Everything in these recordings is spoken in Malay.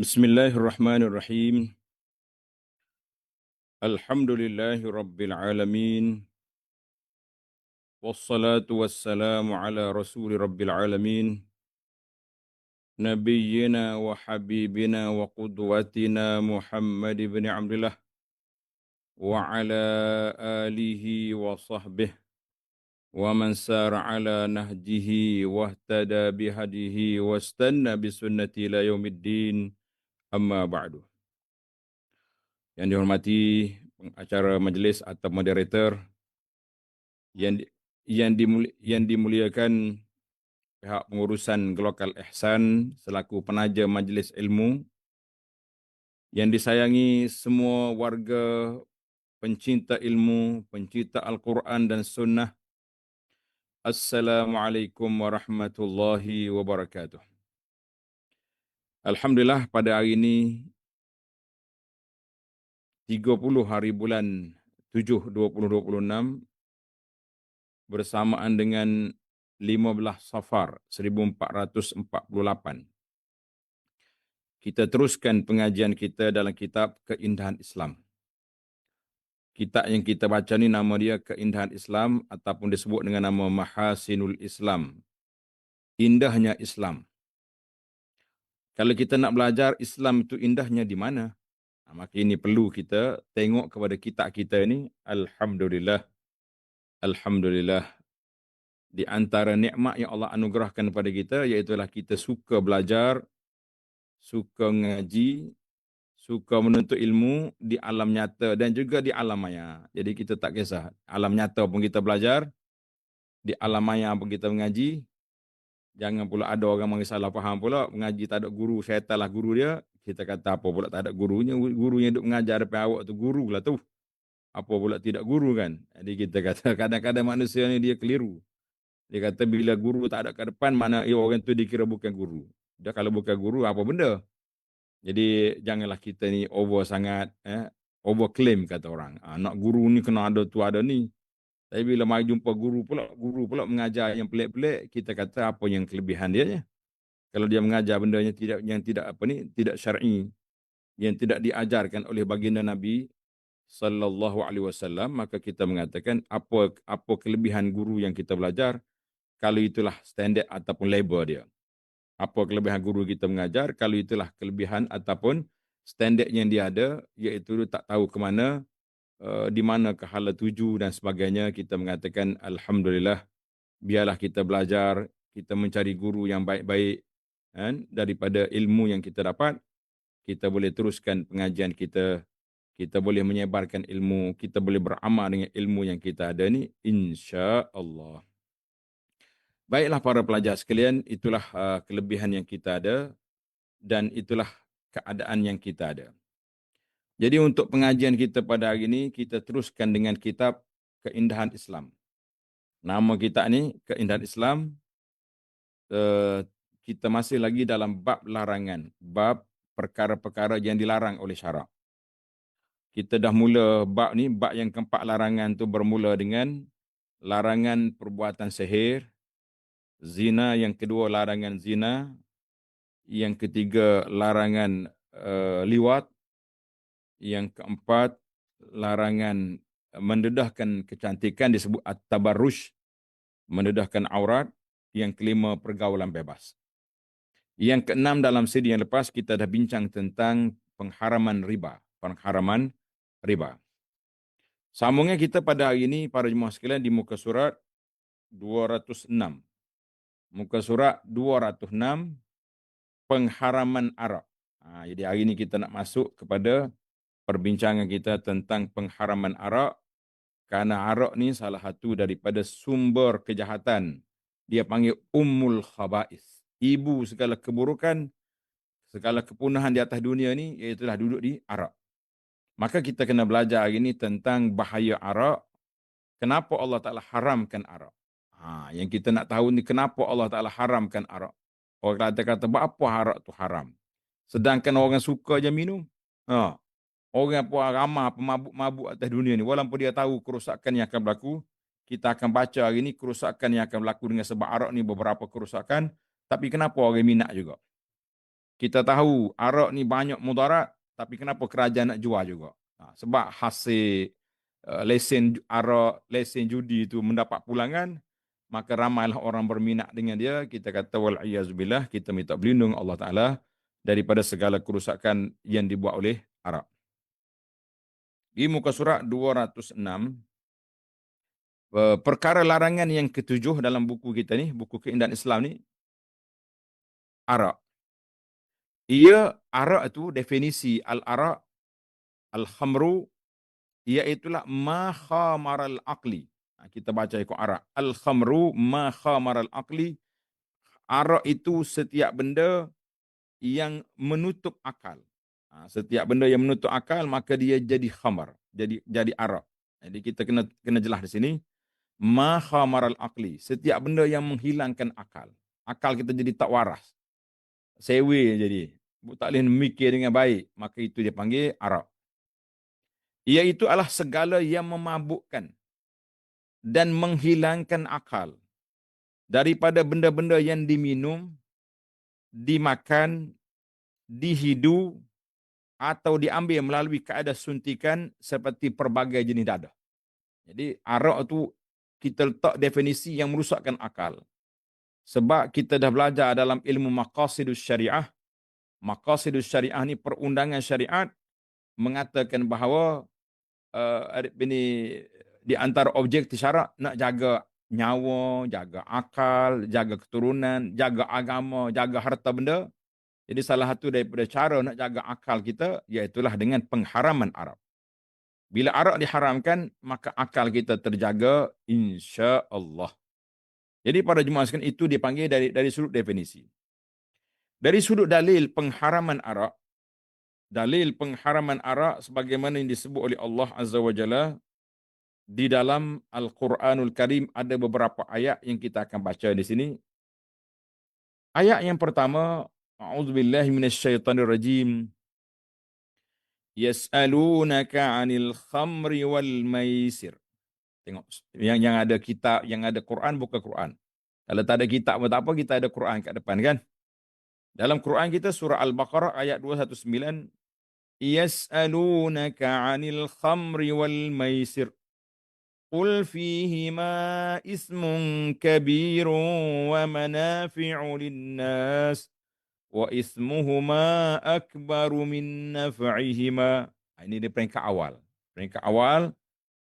Bismillahirrahmanirrahim. Alhamdulillahi rabbil alamin. Wassalatu wassalamu ala rasuli rabbil alamin. Nabiyyina wa habibina wa qudwatina Muhammad ibn Abdullah. Wa ala alihi wa sahbihi. Wa man sara ala nahjihi wa ihtada bihadihi wa istanna bisunnati ila yaumiddin. Amma ba'du. Yang dihormati pengacara majlis atau moderator, yang yang dimuliakan pihak pengurusan Global Ihsan selaku penaja majlis ilmu, yang disayangi semua warga pencinta ilmu, pencinta Al-Quran dan Sunnah. Assalamualaikum warahmatullahi wabarakatuh. Alhamdulillah, pada hari ini 30 hari bulan 7 2026 bersamaan dengan 15 Safar 1448. Kita teruskan pengajian kita dalam kitab Keindahan Islam. Kitab yang kita baca ni nama dia Keindahan Islam ataupun disebut dengan nama Mahasinul Islam. Indahnya Islam. Kalau kita nak belajar Islam itu indahnya di mana? Maka ini perlu kita tengok kepada kitab kita ni. Alhamdulillah. Alhamdulillah. Di antara nikmat yang Allah anugerahkan kepada kita, iaitulah kita suka belajar, suka ngaji, suka menuntut ilmu di alam nyata dan juga di alam maya. Jadi kita tak kisah. Alam nyata pun kita belajar, di alam maya pun kita mengaji. Jangan pula ada orang yang salah faham pula, mengaji tak ada guru, syaitan lah guru dia. Kita kata apa pula tak ada gurunya, gurunya duk mengajar depan awak tu, guru lah tu. Apa pula tidak guru kan? Jadi kita kata kadang-kadang manusia ni dia keliru. Dia kata bila guru tak ada kat depan, mana orang tu dikira bukan guru. Dia kalau bukan guru, apa benda? Jadi janganlah kita ni over sangat, over claim kata orang. Nak guru ni kena ada tu ada ni. Tapi bila mari jumpa guru pula mengajar yang pelik-pelik, kita kata apa yang kelebihan dia. Kalau dia mengajar benda yang tidak syar'i, yang tidak diajarkan oleh baginda Nabi sallallahu alaihi wasallam, maka kita mengatakan apa kelebihan guru yang kita belajar kalau itulah standard ataupun label dia. Apa kelebihan guru kita mengajar, kalau itulah kelebihan ataupun standard yang dia ada, iaitu tak tahu ke mana, di mana ke hala tuju dan sebagainya, kita mengatakan Alhamdulillah, biarlah kita belajar, kita mencari guru yang baik-baik, kan? Daripada ilmu yang kita dapat, kita boleh teruskan pengajian kita, kita boleh menyebarkan ilmu, kita boleh beramal dengan ilmu yang kita ada ni, insya-Allah. Baiklah para pelajar sekalian, itulah kelebihan yang kita ada dan itulah keadaan yang kita ada. Jadi untuk pengajian kita pada hari ini, kita teruskan dengan kitab Keindahan Islam. Nama kitab ni, Keindahan Islam, kita masih lagi dalam bab larangan, bab perkara-perkara yang dilarang oleh syarak. Kita dah mula bab ni, bab yang keempat larangan tu bermula dengan larangan perbuatan sihir, zina, yang kedua larangan zina, yang ketiga larangan liwat, yang keempat larangan mendedahkan kecantikan disebut at-tabarruj, mendedahkan aurat, yang kelima pergaulan bebas. Yang keenam dalam siri yang lepas kita dah bincang tentang pengharaman riba, Sambungnya kita pada hari ini para jemaah sekalian di muka surat 206. Muka surat 206, pengharaman arak. Jadi hari ini kita nak masuk kepada perbincangan kita tentang pengharaman arak, kerana arak ni salah satu daripada sumber kejahatan. Dia panggil ummul khaba'is, ibu segala keburukan, segala kepunahan di atas dunia ni, iaitulah duduk di arak. Maka kita kena belajar hari ini tentang bahaya arak. Kenapa Allah Ta'ala haramkan arak? Yang kita nak tahu ni, kenapa Allah Ta'ala haramkan arak? Orang kata, apa arak tu haram? Sedangkan orang suka je minum. Orang pun ramah pemabuk-mabuk atas dunia ni. Walaupun dia tahu kerosakan yang akan berlaku, kita akan baca hari ni kerosakan yang akan berlaku dengan sebab arak ni, beberapa kerosakan. Tapi kenapa orang minat juga? Kita tahu arak ni banyak mudarat, tapi kenapa kerajaan nak jual juga? Sebab hasil lesen arak, lesen judi itu mendapat pulangan, maka ramailah orang berminat dengan dia. Kita kata wal'iyazubillah, kita minta berlindung Allah Ta'ala daripada segala kerusakan yang dibuat oleh arak. Di muka surat 206, perkara larangan yang ketujuh dalam buku kita ni, buku Keindahan Islam ni, arak. Arak itu definisi al-arak, al-khamru, iaitulah ma khamaral aqli. Kita baca ikut arak. Al-khamru ma khamaral aqli. Arak itu setiap benda yang menutup akal. Setiap benda yang menutup akal, maka dia jadi khamar. Jadi arak. Jadi kita kena jelas di sini. Ma khamaral aqli. Setiap benda yang menghilangkan akal. Akal kita jadi tak waras. Sewe jadi. Tak boleh memikir dengan baik. Maka itu dia panggil arak. Iaitu adalah segala yang memabukkan dan menghilangkan akal daripada benda-benda yang diminum, dimakan, dihidu atau diambil melalui keadaan suntikan seperti pelbagai jenis dadah. Jadi arak itu kita letak definisi yang merusakkan akal. Sebab kita dah belajar dalam ilmu maqasidus syariah. Maqasidus syariah ni perundangan syariat mengatakan bahawa ini di antara objektif syarak nak jaga nyawa, jaga akal, jaga keturunan, jaga agama, jaga harta benda. Jadi salah satu daripada cara nak jaga akal kita iaitulah dengan pengharaman arak. Bila arak diharamkan, maka akal kita terjaga insya-Allah. Jadi para jemaah sekalian, itu dipanggil dari sudut definisi. Dari sudut dalil pengharaman arak, dalil pengharaman arak sebagaimana yang disebut oleh Allah Azza wa Jalla di dalam Al-Quranul Karim, ada beberapa ayat yang kita akan baca di sini. Ayat yang pertama, a'udzubillahi minasyaitonirrajim. Yas'alunaka 'anil khamri wal maisir. Tengok, yang ada kitab, yang ada Quran bukan Quran. Kalau tak ada kitab pun tak apa, kita ada Quran kat depan kan. Dalam Quran kita surah Al-Baqarah ayat 219, Yas'alunaka 'anil khamri wal maisir. Qul fihima ismun kabirun wa manafi'u linnas wa ismuhuma akbaru min naf'ihima. Ini di peringkat awal. Peringkat awal,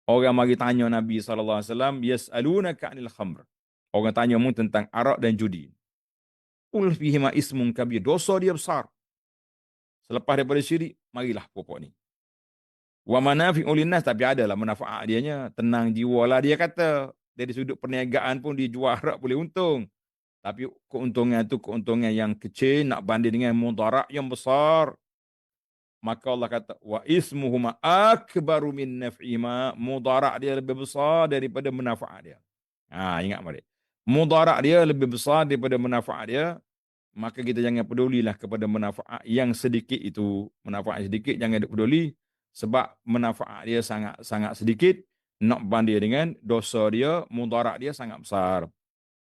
orang mari tanya Nabi SAW, yas'alunaka 'anil khamr. Orang tanya mu tentang arak dan judi. Qul fihima ismun kabir. Dosa dia besar. Selepas daripada syirik, marilah pokok ni. Wa manafi'u linnas, tapi adalah manfaat dianya, tenang jiwa lah dia kata. Dari sudut perniagaan pun dia jual arak boleh untung. Tapi keuntungan itu keuntungan yang kecil nak banding dengan mudarat yang besar. Maka Allah kata wa ismuhuma akbaru min naf'ima, mudarat dia lebih besar daripada manfaat dia. Ingat balik. Mudarat dia lebih besar daripada manfaat dia. Maka kita jangan pedulilah kepada manfaat yang sedikit itu. Manfaat sedikit jangan peduli. Sebab manfaat dia sangat sedikit, nak banding dengan dosa dia, mudarat dia sangat besar.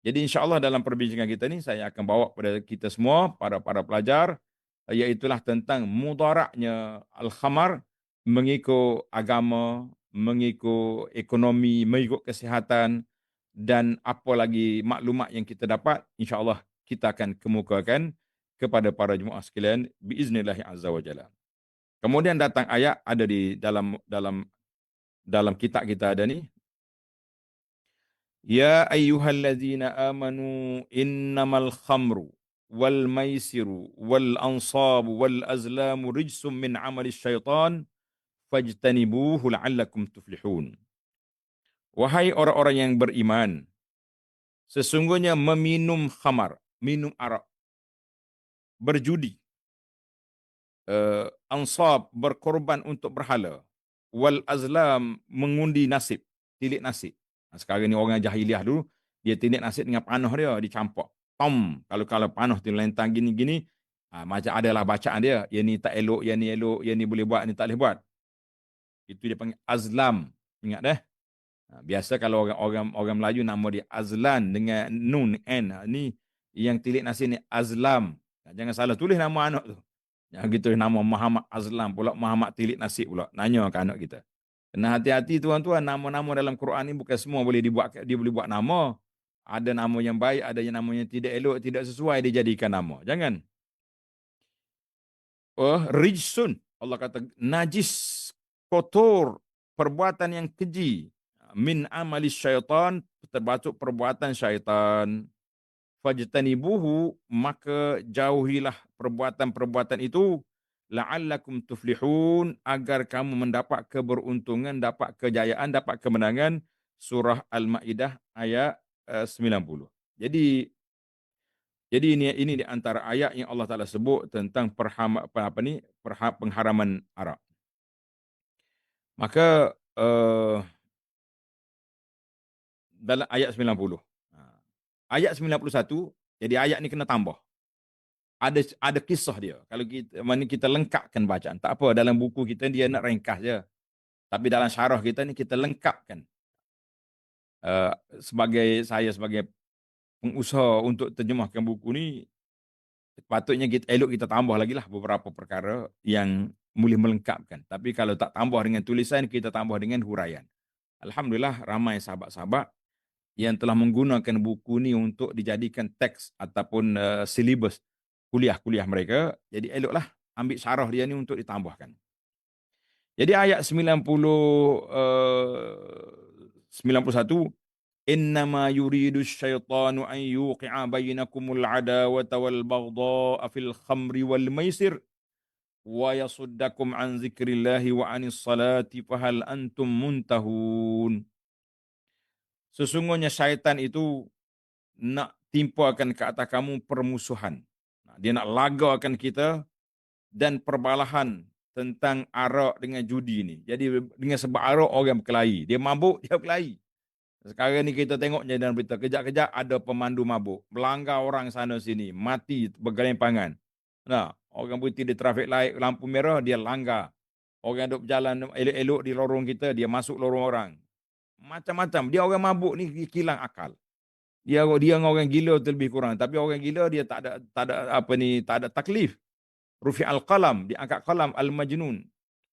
Jadi insya-Allah dalam perbincangan kita ni, saya akan bawa kepada kita semua, para pelajar, iaitulah tentang mudaratnya al-khamar, mengikut agama, mengikut ekonomi, mengikut kesihatan, dan apa lagi maklumat yang kita dapat, insya-Allah kita akan kemukakan kepada para jemaah sekalian biiznillah azza wa jalla. Kemudian datang ayat ada di dalam kitab kita ada ni. Ya ayyuhallazina amanu innamal khamru wal maisiru wal ansabu wal azlamu rijsum min amali syaitan fajtanibuhu la'allakum tuflihun. Wahai orang-orang yang beriman, sesungguhnya meminum khamar, minum arak, berjudi, ansab, berkorban untuk berhala, wal azlam, mengundi nasib, tilik nasib. Sekarang ni orang jahiliah dulu, dia tilik nasib dengan panah dia, dicampak. Kalau panah tu lentang gini-gini, macam adalah bacaan dia, yang ni tak elok, yang ni elok, yang ni boleh buat, ni tak boleh buat. Itu dia panggil azlam. Ingat dah? Biasa kalau orang Melayu nama dia azlan dengan nun, n. Ni yang tilik nasib ni azlam. Jangan salah tulis nama anak tu. Jangan gitu nama Muhammad Azlam pula, Muhammad Tilik Nasib pula. Nanya ke anak kita. Kena hati-hati tuan-tuan, nama-nama dalam Quran ni bukan semua boleh dibuat, dia boleh buat nama. Ada nama yang baik, ada yang nama yang tidak elok, tidak sesuai dijadikan nama. Jangan. Rijsun. Allah kata najis, kotor, perbuatan yang keji. Min amali syaitan, termasuk perbuatan syaitan. Fajtanibuhu, maka jauhilah perbuatan-perbuatan itu. La'allakum tuflihun, agar kamu mendapat keberuntungan, dapat kejayaan, dapat kemenangan. Surah Al-Ma'idah ayat 90. Jadi ini di antara ayat yang Allah Taala sebut tentang pengharaman arak. Maka dalam ayat 90. Ayat 91, jadi ayat ni kena tambah. Ada kisah dia. Kalau kita lengkapkan bacaan, tak apa, dalam buku kita dia nak ringkas je. Tapi dalam syarah kita ni kita lengkapkan. Sebagai pengusaha untuk terjemahkan buku ni, patutnya kita tambah lagi lah beberapa perkara yang boleh melengkapkan. Tapi kalau tak tambah dengan tulisan, kita tambah dengan huraian. Alhamdulillah ramai sahabat-sahabat yang telah menggunakan buku ni untuk dijadikan teks ataupun silibus kuliah-kuliah mereka. Jadi eloklah ambil syarah dia ni untuk ditambahkan. Jadi ayat 91, innama yuridu syaitanu an yuqi'a bainakumul adawata wal baghdha'a fil khamri wal maisir wa yasuddakum an zikrillahi wa anis salati fahal antum muntahun. Sesungguhnya syaitan itu nak timpakan ke atas kamu permusuhan. Dia nak lagakan kita dan perbalahan tentang arak dengan judi ni. Jadi dengan sebab arak orang berkelahi. Dia mabuk, dia berkelahi. Sekarang ni kita tengok dalam berita, kejap-kejap ada pemandu mabuk. Melanggar orang sana sini, mati bergelimpangan. Nah, orang berhenti di trafik light, lampu merah, dia langgar. Orang duduk berjalan elok-elok di lorong kita, dia masuk lorong orang. Macam-macam. Dia orang mabuk ni hilang akal. Dia orang gila lebih kurang. Tapi orang gila dia tak ada taklif. Rufi al-qalam, diangkat qalam al-majnun.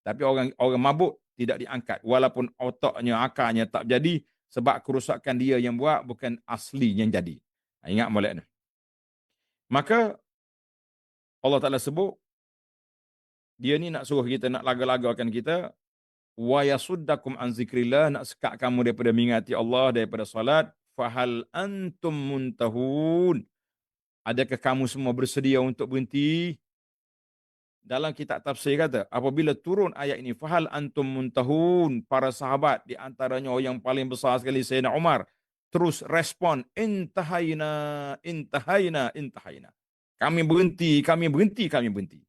Tapi orang mabuk tidak diangkat. Walaupun otaknya, akalnya tak jadi, sebab kerusakan dia yang buat, bukan asli yang jadi. Ingat molek ni. Maka Allah Ta'ala sebut, dia ni nak suruh kita, nak laga-lagakan kita, wa yasuddakum an zikrillah, nak sekat kamu daripada mengingati Allah, daripada salat, fahal antum muntahun, adakah kamu semua bersedia untuk berhenti? Dalam kitab tafsir kata, apabila turun ayat ini, fahal antum muntahun, para sahabat, di antaranya yang paling besar sekali Sayyidina Umar, terus respon, intahaina, intahaina, intahaina. Kami berhenti, kami berhenti, kami berhenti.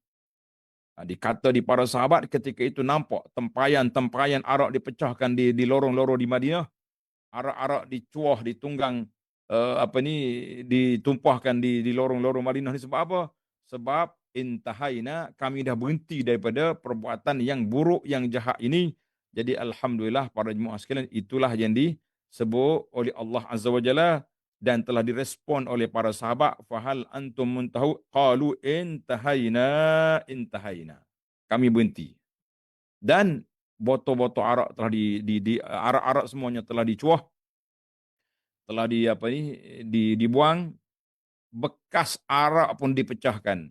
Dikata di para sahabat ketika itu nampak tempayan-tempayan arak dipecahkan di lorong-lorong di Madinah. Arak-arak dicuah, ditunggang, ditumpahkan di lorong-lorong Madinah ni sebab apa? Sebab intahaina, kami dah berhenti daripada perbuatan yang buruk, yang jahat ini. Jadi alhamdulillah para jemaah sekalian, itulah yang disebut oleh Allah Azza wa Jalla dan telah direspon oleh para sahabat, fahal antum muntahu, qalu intahaina, intahaina. Kami berhenti. Dan botol-botol arak telah arak-arak semuanya telah dicuah, telah dibuang, bekas arak pun dipecahkan.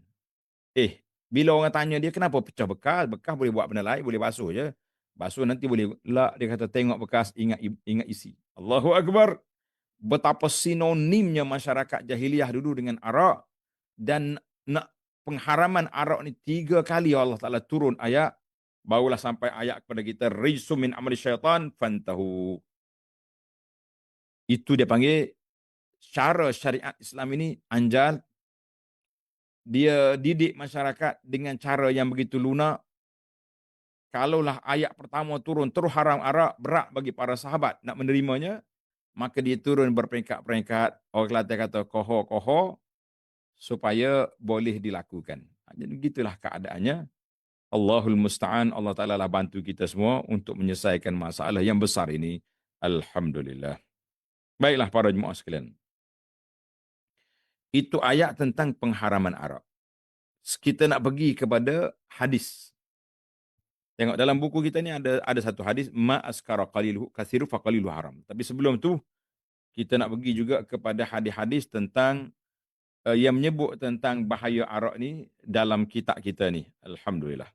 Bila orang tanya dia kenapa pecah bekas, bekas boleh buat benda lain, boleh basuh je. Basuh nanti boleh, lah dia kata tengok bekas, ingat isi. Allahu Akbar. Betapa sinonimnya masyarakat jahiliyah dulu dengan arak, dan nak pengharaman arak ni 3 kali Allah Ta'ala turun ayat, barulah sampai ayat kepada kita, rijsum min amali syaitan fantahu. Itu dia panggil cara syariat Islam ini anjal. Dia didik masyarakat dengan cara yang begitu lunak. Kalaulah ayat pertama turun terus haram arak, berat bagi para sahabat nak menerimanya, maka dia turun berperingkat-peringkat. Orang Kelantan kata koho-koho, supaya boleh dilakukan. Jadi begitulah keadaannya. Allahul Musta'an. Allah Ta'ala lah bantu kita semua untuk menyelesaikan masalah yang besar ini. Alhamdulillah. Baiklah para jemaah sekalian. Itu ayat tentang pengharaman arak. kita nak pergi kepada hadis. Tengok dalam buku kita ni ada satu hadis, ma askara qaliluhu kathiru fa qaliluhu haram. Tapi sebelum tu kita nak pergi juga kepada hadis-hadis tentang yang menyebut tentang bahaya arak ni dalam kitab kita ni. Alhamdulillah.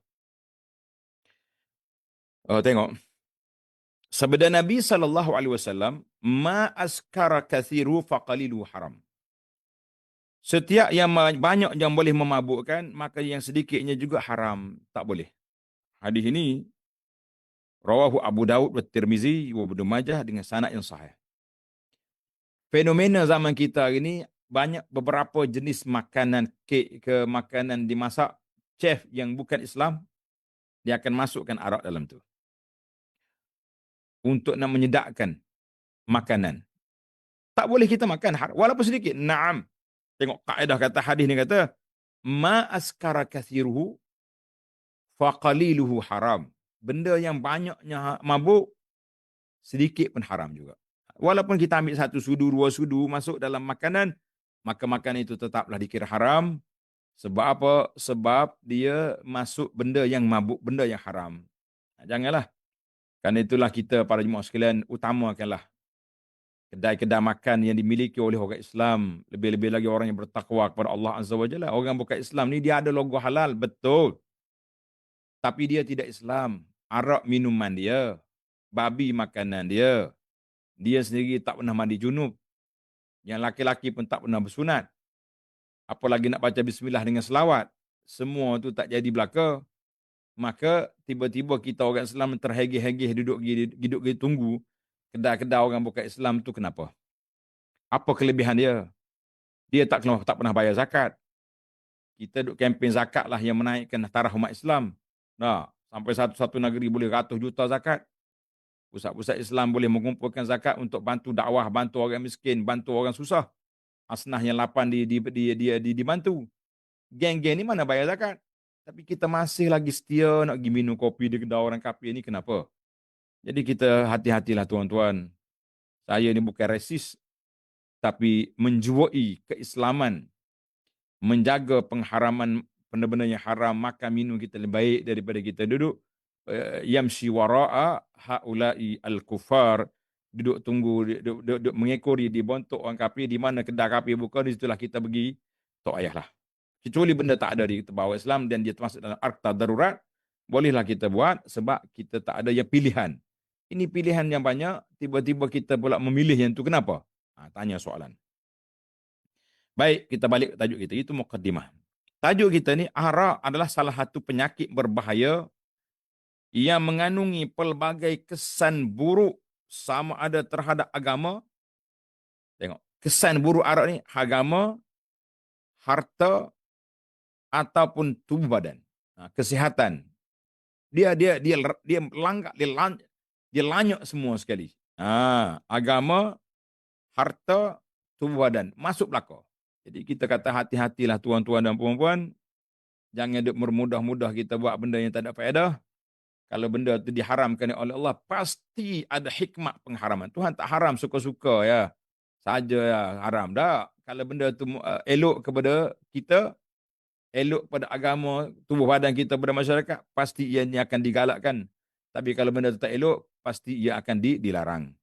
Tengok. Sabda Nabi SAW, ma askara kathiru fa qaliluhu haram. Setiap yang banyak yang boleh memabukkan, maka yang sedikitnya juga haram. Tak boleh. Hadis ini rawahu Abu Daud wa Tirmizi wa Ibnu Majah dengan sanad yang sahih. Fenomena zaman kita hari ini, banyak beberapa jenis makanan kek ke makanan dimasak, chef yang bukan Islam, dia akan masukkan arak dalam tu. Untuk nak menyedapkan makanan. Tak boleh kita makan, walaupun sedikit. Naam. Tengok kaedah kata hadis ni kata, ma askara kathiruhu fa qaliluhu haram. Benda yang banyaknya mabuk, sedikit pun haram juga. Walaupun kita ambil satu sudu, dua sudu masuk dalam makanan, maka makanan itu tetaplah dikira haram. Sebab apa? Sebab dia masuk benda yang mabuk, benda yang haram. Janganlah. Kerana itulah kita para jemaah sekalian utamakanlah kedai-kedai makan yang dimiliki oleh orang Islam, lebih-lebih lagi orang yang bertakwa kepada Allah Azza wa Jalla. Orang bukan Islam ni dia ada logo halal, betul. Tapi dia tidak Islam. Arak minuman dia, babi makanan dia. Dia sendiri tak pernah mandi junub. Yang laki-laki pun tak pernah bersunat. Apalagi nak baca bismillah dengan selawat. Semua tu tak jadi belaka. Maka tiba-tiba kita orang Islam terhegih-hegih duduk tunggu kedai-kedai orang bukan Islam tu kenapa? Apa kelebihan dia? Dia tak pernah bayar zakat. Kita duk kempen zakat lah yang menaikkan taraf umat Islam. Nah, sampai satu negeri boleh ratus juta zakat. Pusat-pusat Islam boleh mengumpulkan zakat untuk bantu dakwah, bantu orang miskin, bantu orang susah. Asnah yang 8 dibantu. Geng-geng ni mana bayar zakat? Tapi kita masih lagi setia nak pergi minum kopi di kedai orang kafir ni, kenapa? Jadi kita hati-hatilah tuan-tuan. Saya ni bukan resis, tapi menjuai keislaman, menjaga pengharaman benda-benda yang haram, makan minum kita lebih baik daripada kita duduk yamshi wara'a haula'i al-kufar, duduk tunggu, duduk mengekori di bontok orang kafir, di mana kedai kafir buka, di situlah kita pergi, tak payahlah. Kecuali benda tak ada di bawah Islam dan dia termasuk dalam akta darurat, bolehlah kita buat sebab kita tak ada yang pilihan. Ini pilihan yang banyak, tiba-tiba kita pula memilih yang tu, kenapa? Tanya soalan. Baik, kita balik ke tajuk kita, itu mukaddimah. Tajuk kita ni, arak adalah salah satu penyakit berbahaya yang mengandungi pelbagai kesan buruk sama ada terhadap agama. Tengok, kesan buruk arak ni, agama, harta, ataupun tubuh badan. Kesihatan. Dia lanyok semua sekali. Agama, harta, tubuh badan masuk belaka. Jadi kita kata hati-hatilah tuan-tuan dan puan-puan, jangan duk bermudah-mudah kita buat benda yang tak ada faedah. Kalau benda itu diharamkan oleh Allah, pasti ada hikmat pengharaman. Tuhan tak haram suka-suka ya. Saja ya haram dah. Kalau benda itu elok kepada kita, elok pada agama, tubuh badan kita, pada masyarakat, pasti ianya akan digalakkan. Tapi kalau benda itu tak elok, pasti ia akan dilarang.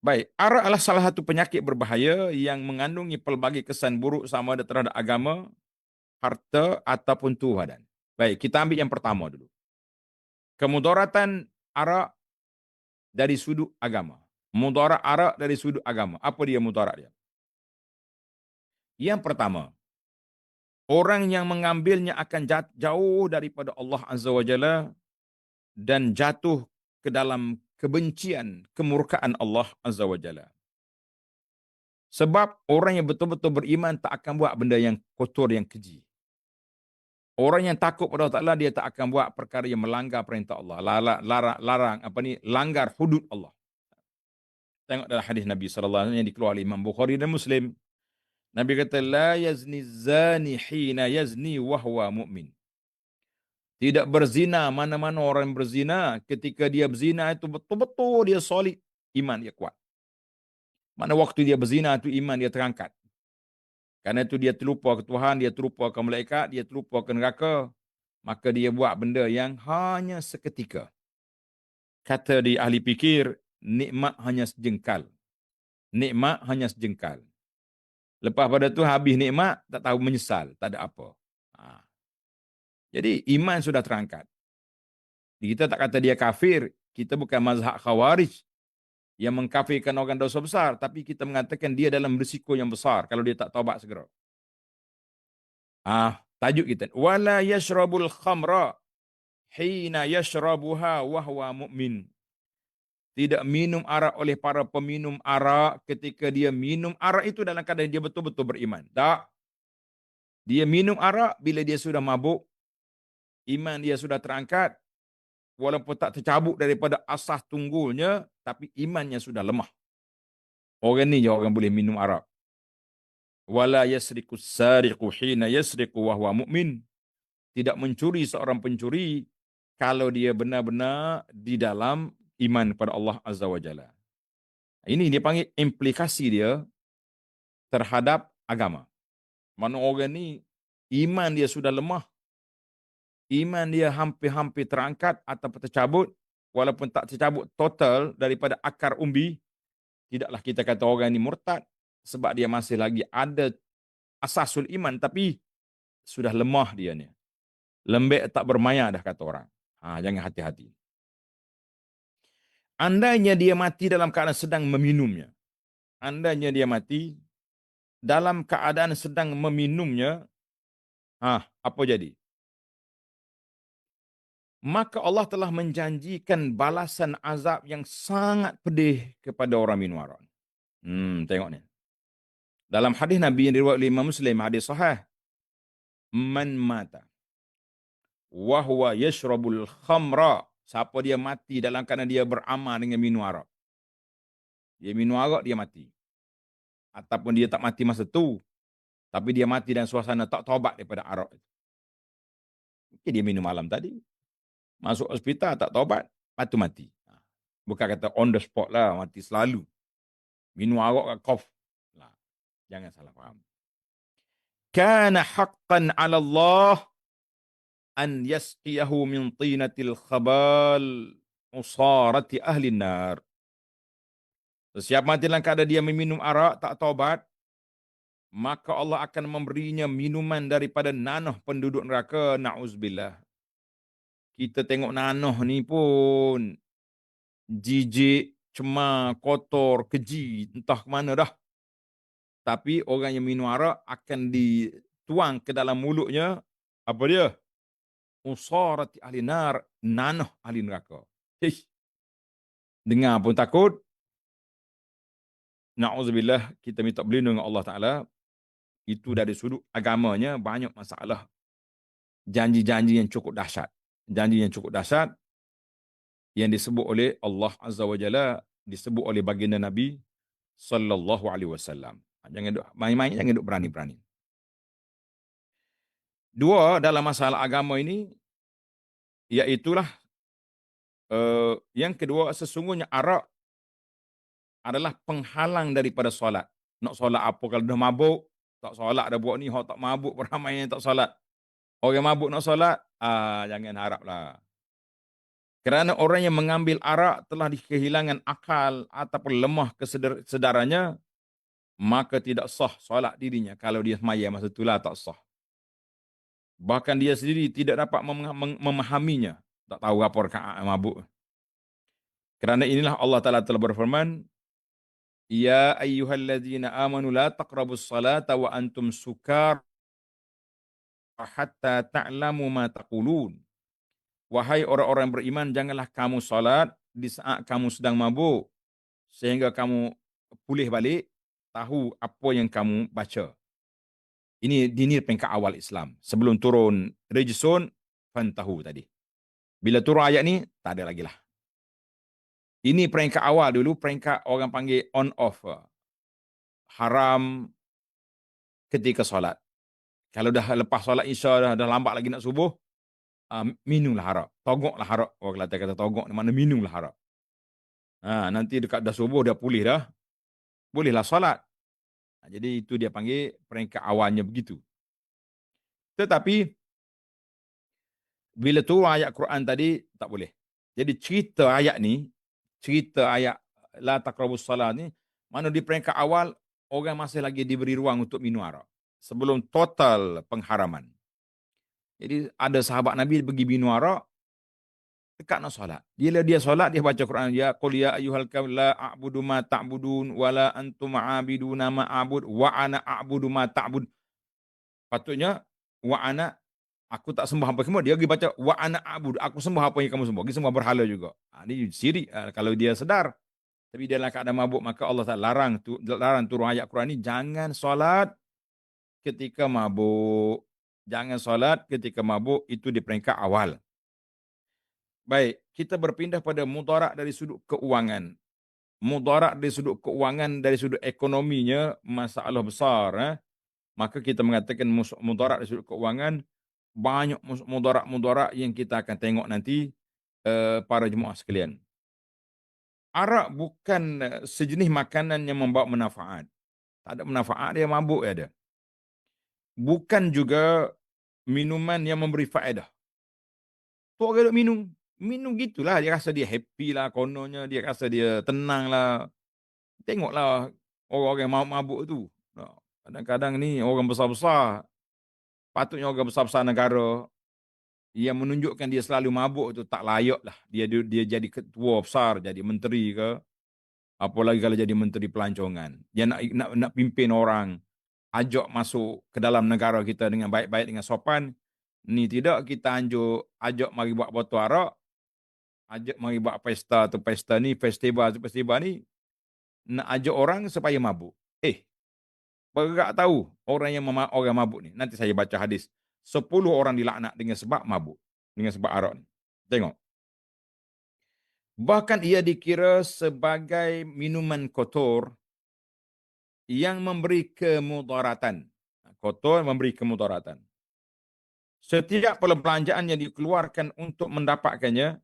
Baik, arak adalah salah satu penyakit berbahaya yang mengandungi pelbagai kesan buruk sama ada terhadap agama, harta, ataupun tubuh badan. Baik, kita ambil yang pertama dulu. Kemudaratan arak dari sudut agama. Mudarat arak dari sudut agama. Apa dia mudarat dia? Yang pertama, orang yang mengambilnya akan jauh daripada Allah Azza wa Jalla dan jatuh ke dalam kebencian, kemurkaan Allah Azza wa Jalla. Sebab orang yang betul-betul beriman tak akan buat benda yang kotor, yang keji. Orang yang takut pada Allah Ta'ala, dia tak akan buat perkara yang melanggar perintah Allah. Langgar hudud Allah. Tengok dalam hadis Nabi SAW yang dikeluarkan oleh Imam Bukhari dan Muslim. Nabi kata, la yazni zani hina yazni wahwa mu'min. Tidak berzina, mana-mana orang berzina, ketika dia berzina itu betul-betul dia solid, iman dia kuat. Mana waktu dia berzina itu iman dia terangkat. Karena itu dia terlupa ke Tuhan, dia terlupa ke malaikat, dia terlupa ke neraka. Maka dia buat benda yang hanya seketika. Kata di ahli fikir, nikmat hanya sejengkal. Nikmat hanya sejengkal. Lepas pada tu habis nikmat, tak tahu menyesal, tak ada apa. Ha. Jadi iman sudah terangkat. Kita tak kata dia kafir, kita bukan mazhab khawarij yang mengkafirkan orang dosa besar, tapi kita mengatakan dia dalam risiko yang besar kalau dia tak taubat segera. Tajuk kita, wala yashrabul khamra hina yashrabuha wa huwa mu'min. Tidak minum arak oleh para peminum arak ketika dia minum arak itu dalam keadaan dia betul-betul beriman. Tak. Dia minum arak bila dia sudah mabuk, iman dia sudah terangkat, walaupun tak tercabut daripada asas tunggulnya, tapi imannya sudah lemah. Orang ni je orang boleh minum arak. Wala yasriqu sariqu hina yasriqu wa huwa mu'min. Tidak mencuri seorang pencuri kalau dia benar-benar di dalam iman kepada Allah Azza wa Jalla. Ini dia panggil implikasi dia terhadap agama. Mana orang ni iman dia sudah lemah, iman dia hampir-hampir terangkat atau tercabut, walaupun tak tercabut total daripada akar umbi, tidaklah kita kata orang ni murtad sebab dia masih lagi ada asasul iman, tapi sudah lemah dia ni. Lembek tak bermaya dah kata orang. Jangan hati-hati. Andainya dia mati dalam keadaan sedang meminumnya, andainya dia mati dalam keadaan sedang meminumnya, apa jadi? Maka Allah telah menjanjikan balasan azab yang sangat pedih kepada orang minum arak. Tengok ni. Dalam hadis Nabi yang diriwayatkan oleh Imam Muslim, hadis sahih, man mata wa huwa yashrabul khamra, siapa dia mati dalam keadaan dia beramal dengan minum arak. Dia minum arak, dia mati. Ataupun dia tak mati masa tu, tapi dia mati dalam suasana tak taubat daripada arak itu. Mungkin dia minum malam tadi, masuk hospital tak taubat, lepas mati. Bukan kata on the spot lah, mati selalu. Minum arak kat kof. Jangan salah faham. Kana haqqan 'ala Allah an yasqiyahu min tinatil khabal usarati ahli nar. Sesiapa mati dalam keadaan dia meminum arak tak taubat, maka Allah akan memberinya minuman daripada nanah penduduk neraka. Na'uzubillah. Kita tengok nanah ni pun jijik, cemar, kotor, keji, entah ke mana dah. Tapi orang yang minum arak akan dituang ke dalam mulutnya, apa dia? Usarati ahli nar, nanah ahli neraka. Dengar pun takut. Na'udzubillah, kita minta berlindung dengan Allah Ta'ala. Itu dari sudut agamanya banyak masalah. Janji-janji yang cukup dahsyat. Janji yang cukup dahsyat yang disebut oleh Allah Azza wa Jalla, disebut oleh baginda Nabi sallallahu alaihi wasallam. Jangan duk main-main, jangan duk berani-berani. Dua dalam masalah agama ini, iaitulah yang kedua, sesungguhnya arak adalah penghalang daripada solat. Nak solat apa kalau dah mabuk? Tak solat dah buat ni, orang tak mabuk beramai yang tak solat. Orang mabuk nak solat, jangan haraplah. Kerana orang yang mengambil arak telah kehilangan akal ataupun lemah kesedarannya, maka tidak sah solat dirinya. Kalau dia semaya masa itulah tak sah. Bahkan dia sendiri tidak dapat memahaminya. Tak tahu apa rakaat mabuk. Kerana inilah Allah Ta'ala telah berfirman, Ya ayyuhalladzina amanu la taqrabus salata wa antum sukar hatta ta'lamu ma taqulun. Wahai orang-orang beriman, janganlah kamu salat di saat kamu sedang mabuk, sehingga kamu pulih balik, tahu apa yang kamu baca. Ini peringkat awal Islam. Sebelum turun Rijsun fantahu tadi. Bila turun ayat ni, tak ada lagi lah. Ini peringkat awal dulu, peringkat orang panggil on off. Haram ketika solat. Kalau dah lepas solat Isya, dah lambat lagi nak subuh, minumlah arak. Togoklah arak. Orang Kelantan kata togok, mana minumlah arak. Nanti dekat dah subuh, dah pulih dah. Bolehlah solat. Jadi itu dia panggil peringkat awalnya begitu. Tetapi bila turun ayat Quran tadi, tak boleh. Jadi cerita ayat la taqrabus salat ni, mana di peringkat awal, orang masih lagi diberi ruang untuk minum arak. Sebelum total pengharaman. Jadi ada sahabat Nabi pergi minum arak, dekat nak solat. Bila dia solat, dia baca Quran. Ya qul ya ayyuhal kafirun la a'budu ma ta'budun wala antum a'abiduna ma a'bud wa ana a'budu ma ta'bud. Patutnya wa ana, aku tak sembah apa semua. Dia pergi baca wa ana a'bud, aku sembah apa yang kamu sembah. Dia sembah berhala juga. Ini syirik kalau dia sedar. Tapi dia dalam keadaan mabuk, maka Allah Ta'ala larang turun ayat Quran ni, jangan solat ketika mabuk. Jangan solat ketika mabuk, itu di peringkat awal. Baik, kita berpindah pada mudarat dari sudut keuangan. Mudarat dari sudut keuangan, dari sudut ekonominya, masalah besar. Maka kita mengatakan mudarat dari sudut keuangan, banyak mudarat-mudarat yang kita akan tengok nanti para jemaah sekalian. Arak bukan sejenis makanan yang membawa manfaat. Tak ada manfaat, dia mabuk ada. Bukan juga minuman yang memberi faedah. Tu orang duk minum. Minum gitulah, dia rasa dia happy lah, kononnya dia rasa dia tenang lah. Tengoklah orang-orang yang mabuk tu. Kadang-kadang ni orang besar-besar, patutnya orang besar-besar negara, yang menunjukkan dia selalu mabuk tu tak layak lah. Dia jadi ketua besar, jadi menteri ke, apalagi kalau jadi menteri pelancongan. Dia nak pimpin orang, ajak masuk ke dalam negara kita dengan baik-baik, dengan sopan. Ni tidak, kita ajak mari buat botol arak, ajak mari buat pesta tu pesta ni, festival tu festival ni, nak ajak orang supaya mabuk. Bergerak tahu orang mabuk ni. Nanti saya baca hadis. 10 orang dilaknat dengan sebab mabuk. Dengan sebab arak ni. Tengok. Bahkan ia dikira sebagai minuman kotor yang memberi kemudaratan. Kotor memberi kemudaratan. Setiap perbelanjaan yang dikeluarkan untuk mendapatkannya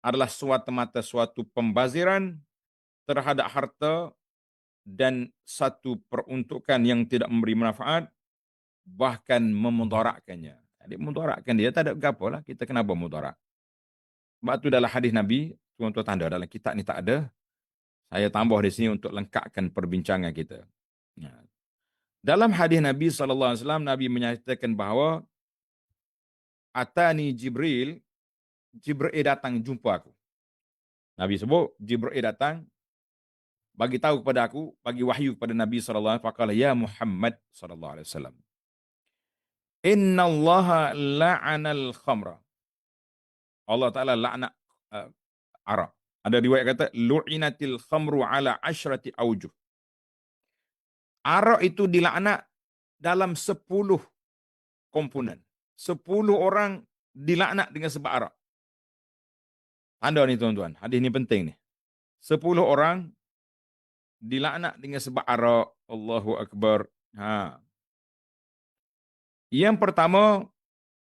adalah suatu pembaziran terhadap harta dan satu peruntukan yang tidak memberi manfaat, bahkan memudaratkannya. Jadi mudaratkan dia, tak ada apa lah. Kita kenapa mudarat? Sebab tu dalam hadis Nabi, tuan-tuan tanda dalam kitab ni tak ada. Saya tambah di sini untuk lengkapkan perbincangan kita. Ya. Dalam hadis Nabi SAW, Nabi menyatakan bahawa Atani Jibril datang jumpa aku. Nabi sebut, Jibril datang, bagi tahu kepada aku, bagi wahyu kepada Nabi SAW, faqala ya Muhammad SAW. Inna Allah la'anal khamra. Allah Ta'ala laknat arak. Ada riwayat kata, lu'inatil khamru ala asyrati awjuh. Arak itu dilaknat dalam 10 komponen. 10 orang dilaknat dengan sebab arak. Tanda ni tuan-tuan, hadis ni penting ni. 10 orang dilaknat dengan sebab arak. Allahu Akbar. Yang pertama,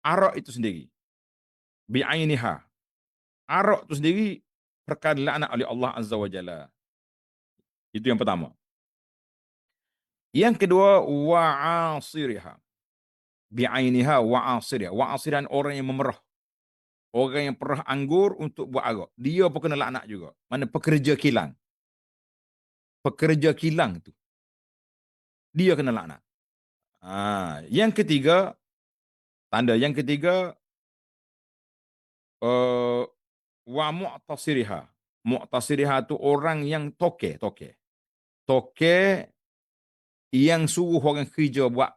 arak itu sendiri. Bi'ainiha. Arak itu sendiri perkara dilaknat oleh Allah Azza wa Jalla. Itu yang pertama. Yang kedua, wa'asiriha. Bi'ainiha wa'asiriha. Wa'asirihan orang yang memerah. Orang yang perah anggur untuk buat arak. Dia pun kena laknat juga. Mana pekerja kilang. Pekerja kilang tu. Dia kena laknat. Yang ketiga, tanda yang ketiga, wa mu'tasiriha. Mu'tasiriha tu orang yang toke. Toke yang suruh orang kerja buat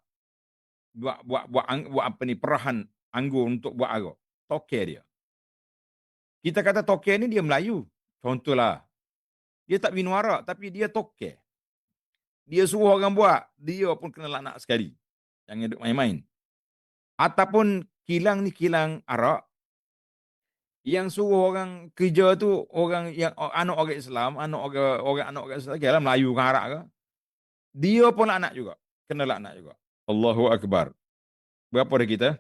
apa ni, perahan anggur untuk buat arak. Toke dia. Kita kata toke ni dia Melayu. Contohlah. Dia tak minum arak, tapi dia toke. Dia suruh orang buat, dia pun kena laknat sekali. Jangan duduk main-main. Ataupun kilang ni kilang arak, yang suruh orang kerja tu orang yang anak orang Islam, anak orang Islam, kira Melayu ke Arab ke, dia pun laknat juga. Kena laknat juga. Allahu Akbar. Berapa dah kita?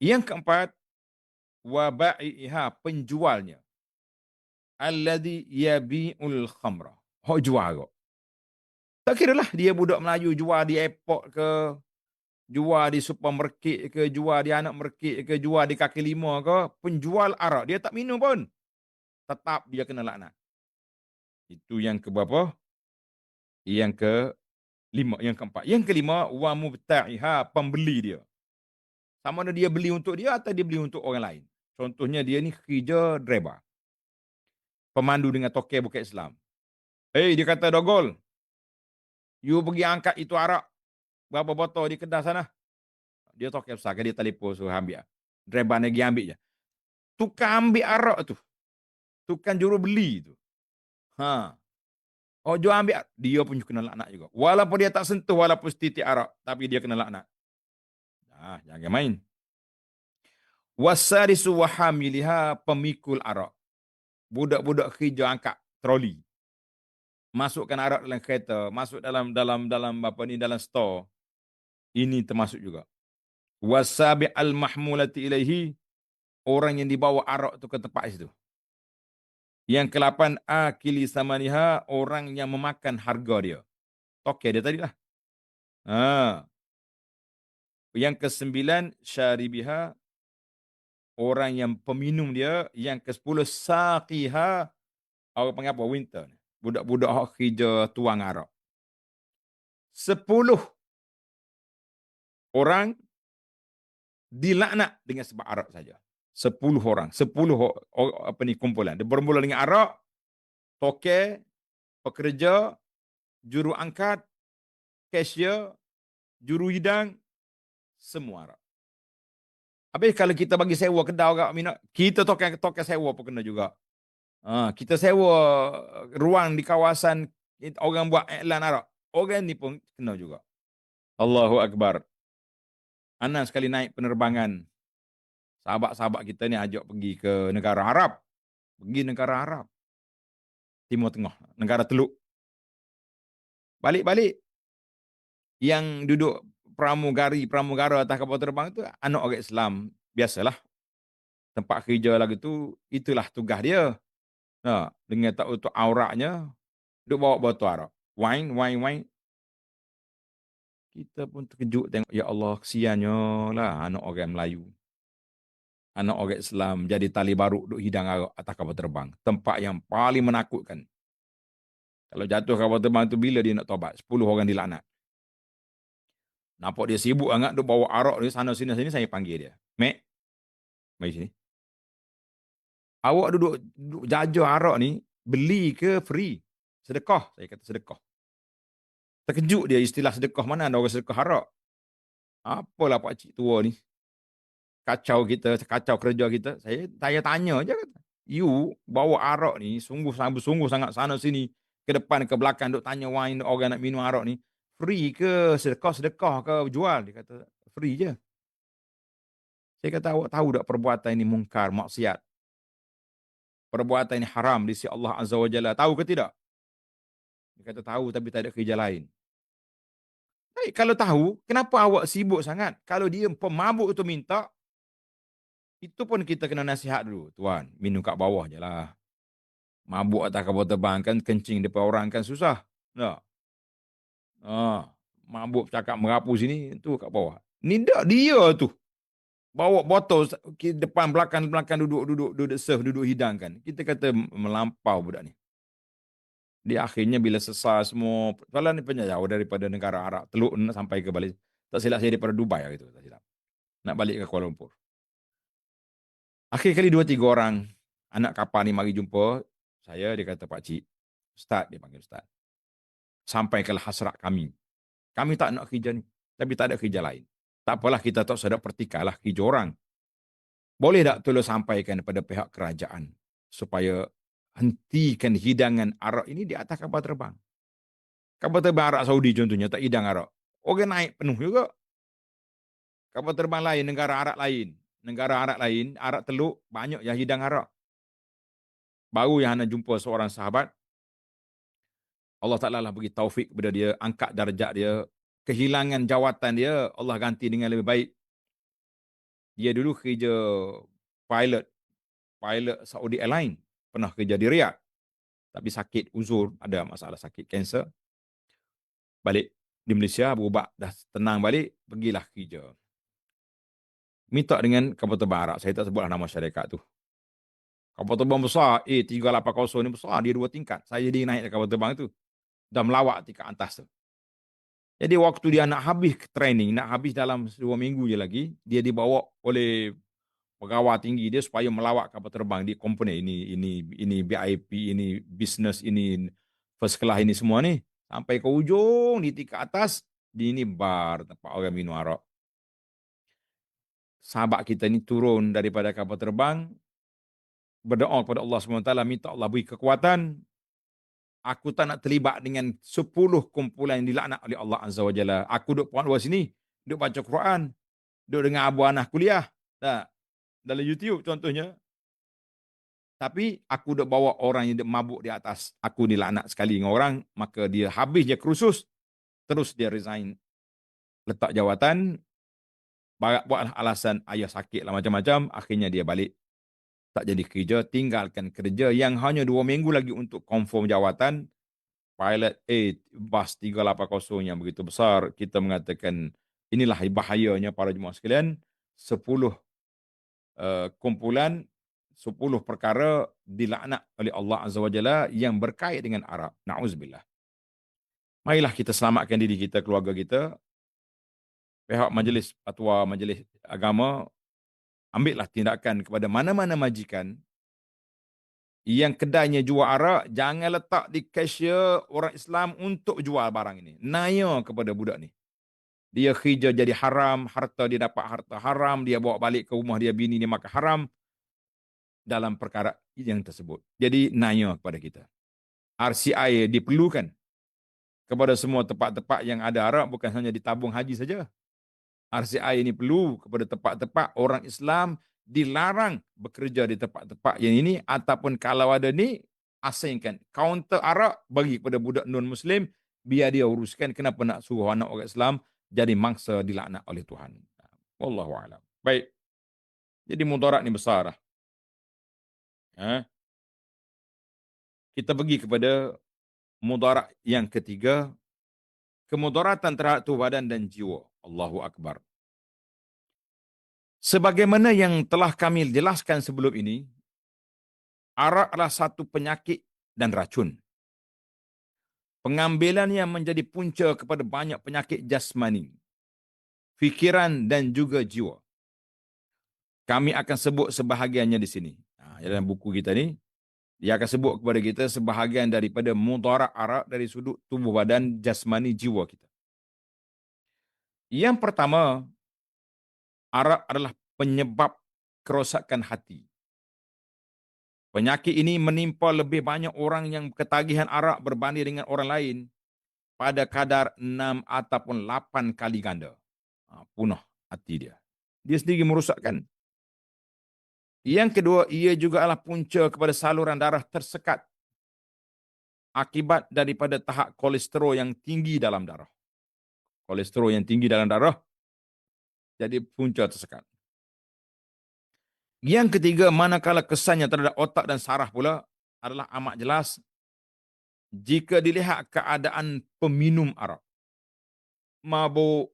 Yang keempat, wa ba'iha, penjualnya. Alladhi yabi'ul khamra. Hok jual kok. Tak kira lah dia budak Melayu jual di airport ke, jual di supermarket ke, jual di anak market ke, jual di kaki lima ke, penjual arak dia tak minum pun, tetap dia kena laknat. Itu yang ke berapa? Yang ke lima, yang keempat. Yang kelima, wa mubta'iha, pembeli dia. Sama ada dia beli untuk dia atau dia beli untuk orang lain. Contohnya dia ni kerja driver, pemandu dengan tokek bukan Islam. Dia kata, Dogol, you pergi angkat itu arak berapa botol di kedai sana. Dia tokek besar, dia telefon suruh ambil. Driver ni pergi ambil je. Tukang ambil arak tu, tukang juru beli tu. Jual ambil, dia pun kena laknat juga. Walaupun dia tak sentuh, walaupun setitik arak, tapi dia kena laknat. Jangan main. Wasarisu wahamiliha, pemikul arak. Budak-budak kerja angkat troli. Masukkan arak dalam kereta, masuk dalam store. Ini termasuk juga. Wasabi al-mahmulati ilaihi, orang yang dibawa arak tu ke tempat itu. Yang ke-8, akili samaniha, orang yang memakan harga dia. Tokek dia tadi lah. Yang ke-9, syaribiha, orang yang peminum dia. Yang ke-10, saqiha, orang panggil apa? Winter. Budak-budak kerja tuang arak. 10 orang dilaknat dengan sebab arak saja. 10 orang. 10 kumpulan. Dia bermula dengan arak, tokek, pekerja, juru angkat, cashier, juru hidang, semua arak. Habis kalau kita bagi sewa kedai orang minat, kita tokek sewa pun kena juga. Kita sewa ruang di kawasan orang buat iklan arak, orang ni pun kena juga. Allahu Akbar. Anak sekali naik penerbangan, sahabat-sahabat kita ni ajak pergi ke negara Arab. Pergi negara Arab, Timur Tengah, negara Teluk. Balik-balik, yang duduk pramugara atas kapal terbang tu anak orang Islam. Biasalah, tempat kerja lagi tu, itulah tugas dia. Dengan tak utuh auratnya, duk bawa botol arak. Wine. Kita pun terkejut tengok, ya Allah, kesiannya lah anak orang Melayu. Anak orang Islam jadi tali baru duk hidang arak atas kapal terbang. Tempat yang paling menakutkan. Kalau jatuh kapal terbang tu, bila dia nak tobat? 10 orang dilaknat. Nampak dia sibuk sangat duk bawa arak dia sana sini, saya panggil dia. Mek, mari sini. Awak duduk jajah arak ni, beli ke free? Sedekah. Saya kata sedekah. Terkejut dia, istilah sedekah, mana ada orang sedekah arak? Apalah pakcik tua ni, kacau kita, kacau kerja kita. Saya tanya je, kata, you bawa arak ni sungguh sangat sana sini, ke depan ke belakang duk tanya wine orang nak minum arak ni, free ke sedekah ke jual? Dia kata free je. Saya kata, awak tahu tak perbuatan ini mungkar, maksiat, perbuatan ini haram di sisi Allah Azza wa Jalla, tahu ke tidak? Dia kata tahu, tapi tak ada kerja lain. Kalau tahu, kenapa awak sibuk sangat? Kalau dia pemabuk itu minta, itu pun kita kena nasihat dulu. Tuan, minum kat bawah je lah. Mabuk atas kapal terbang kan, kencing depan orang kan susah. Tak? Mabuk cakap merapu sini, tu kat bawah. Ni tak dia tu. Bawa botol depan belakang duduk serve, duduk hidangkan. Kita kata melampau budak ni. Dia akhirnya bila selesai semua, soalan ni banyak jauh daripada negara Arab. Teluk sampai ke balik. Tak silap saya daripada Dubai gitu. Tak silap. Nak balik ke Kuala Lumpur. Akhir kali 2-3 orang anak kapal ni mari jumpa saya. Dia kata, pakcik, Ustaz, dia panggil Ustaz, sampaikanlah hasrat kami. Kami tak nak kerja ni, tapi tak ada kerja lain. Tak apalah, kita tak sedap pertikailah kerja orang. Boleh tak tolong sampaikan kepada pihak kerajaan supaya hentikan hidangan arak ini di atas kapal terbang. Kapal terbang Arab Saudi contohnya tak hidang arak. Orang naik penuh juga. Kapal terbang lain, negara Arab lain, Arab Teluk, banyak yang hidang arak. Baru yang anda jumpa seorang sahabat, Allah Ta'ala lah bagi taufik kepada dia, angkat darjat dia, kehilangan jawatan dia, Allah ganti dengan lebih baik. Dia dulu kerja pilot Saudi Airlines, pernah kerja di Riyadh, tapi sakit uzur, ada masalah sakit kanser. balik di Malaysia, berubah, dah tenang balik, pergilah kerja. Minta dengan kapal terbang Arab. Saya tak sebutlah nama syarikat tu. Kapal terbang besar, A380 ni besar, dia 2 tingkat. Saya jadi naik kapal terbang tu. Dah melawak tingkat atas tu. Jadi waktu dia nak habis training, nak habis dalam 2 minggu je lagi, dia dibawa oleh pegawai tinggi dia supaya melawat kapal terbang di komponen ini VIP, ini business, ini first class, ini semua ni. Sampai ke ujung di tingkat atas, di ini bar tempat orang minum arak. Sahabat kita ni turun daripada kapal terbang, berdoa kepada Allah SWT, minta Allah beri kekuatan. Aku tak nak terlibat dengan 10 kumpulan yang dilaknat oleh Allah Azza wa Jalla. Aku duduk puan luar sini, duduk baca Quran, duduk dengan abu anah kuliah. Tak, dalam YouTube contohnya. Tapi aku duk bawa orang yang mabuk di atas. Aku dilaknat sekali dengan orang, maka dia habis je kursus, terus dia resign. Letak jawatan, buatlah alasan ayah sakit lah macam-macam, akhirnya dia balik. Tak jadi kerja, tinggalkan kerja yang hanya 2 minggu lagi untuk confirm jawatan. Pilot bas 380 yang begitu besar, kita mengatakan inilah bahayanya para jemaah sekalian. 10 kumpulan, 10 perkara dilaknat oleh Allah Azza wa Jalla yang berkait dengan Arab. Na'udzubillah. Marilah kita selamatkan diri kita, keluarga kita. Pihak majlis fatwa, majlis agama, ambillah tindakan kepada mana-mana majikan yang kedainya jual arak, jangan letak di cashier orang Islam untuk jual barang ini. Naya kepada budak ni. Dia kerja jadi haram, harta dia dapat harta haram, dia bawa balik ke rumah dia, bini dia makan haram dalam perkara yang tersebut. Jadi naya kepada kita. RCI diperlukan kepada semua tempat-tempat yang ada arak, bukan hanya di tabung haji saja. RCI ini perlu kepada tempat-tempat orang Islam dilarang bekerja di tempat-tempat yang ini, ataupun kalau ada ni, asingkan kaunter arak bagi kepada budak non-Muslim, biar dia uruskan. Kenapa nak suruh anak orang Islam jadi mangsa dilaknat oleh Tuhan. Wallahu a'lam. Baik. Jadi mudarat ni besar lah. Kita pergi kepada mudarat yang ketiga, kemudaratan terhadap tubuh badan dan jiwa. Allahu Akbar. Sebagaimana yang telah kami jelaskan sebelum ini, arak adalah satu penyakit dan racun. Pengambilannya menjadi punca kepada banyak penyakit jasmani, fikiran dan juga jiwa. Kami akan sebut sebahagiannya di sini. Dalam buku kita ni, dia akan sebut kepada kita sebahagian daripada mudarat arak dari sudut tubuh badan, jasmani, jiwa kita. Yang pertama, arak adalah penyebab kerosakan hati. Penyakit ini menimpa lebih banyak orang yang ketagihan arak berbanding dengan orang lain pada kadar 6 ataupun 8 kali ganda. Punah hati dia. Dia sendiri merosakkan. Yang kedua, ia juga adalah punca kepada saluran darah tersekat akibat daripada tahap kolesterol yang tinggi dalam darah. Kolesterol yang tinggi dalam darah jadi punca tersekat. Yang ketiga, manakala kesannya terhadap otak dan saraf pula adalah amat jelas jika dilihat keadaan peminum arak. Mabuk,